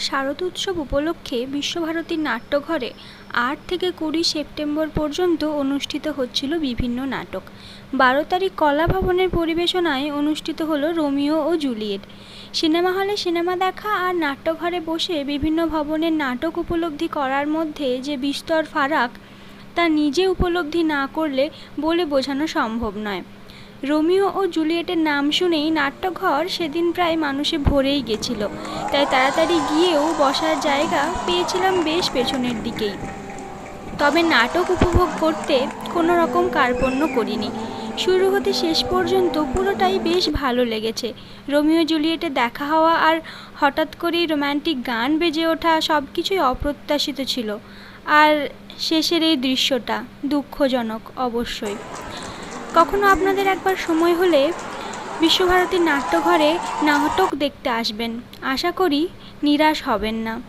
শারদোৎসব উপলক্ষে বিশ্বভারতীর নাট্যঘরে ৮ থেকে ২০ সেপ্টেম্বর পর্যন্ত অনুষ্ঠিত হচ্ছিল বিভিন্ন নাটক। ১২ তারিখ কলা ভবনের পরিবেশনায় অনুষ্ঠিত হলো রোমিও ও জুলিয়েট। সিনেমা হলে সিনেমা দেখা আর নাট্যঘরে বসে বিভিন্ন ভবনের নাটক উপলব্ধি করার মধ্যে যে বিস্তর ফারাক, তা নিজে উপলব্ধি না করলে বলে বোঝানো সম্ভব নয়। রোমিও ও জুলিয়েটের নাম শুনেই নাট্যঘর সেদিন প্রায় মানুষে ভরেই গেছিল, তাই তাড়াতাড়ি গিয়েও বসার জায়গা পেয়েছিলাম বেশ পেছনের দিকেই। তবে নাটক উপভোগ করতে কোনো রকম কার্পণ্য করিনি। শুরু হতে শেষ পর্যন্ত পুরোটাই বেশ ভালো লেগেছে। রোমিও জুলিয়েটে দেখা হওয়া আর হঠাৎ করেই রোম্যান্টিক গান বেজে ওঠা সব কিছুই অপ্রত্যাশিত ছিল। আর শেষের এই দৃশ্যটা দুঃখজনক অবশ্যই। কখনো আপনাদের একবার সময় হলে বিশ্বভারতীর নাট্যঘরে নাটক দেখতে আসবেন, আশা করি নিরাশ হবেন না।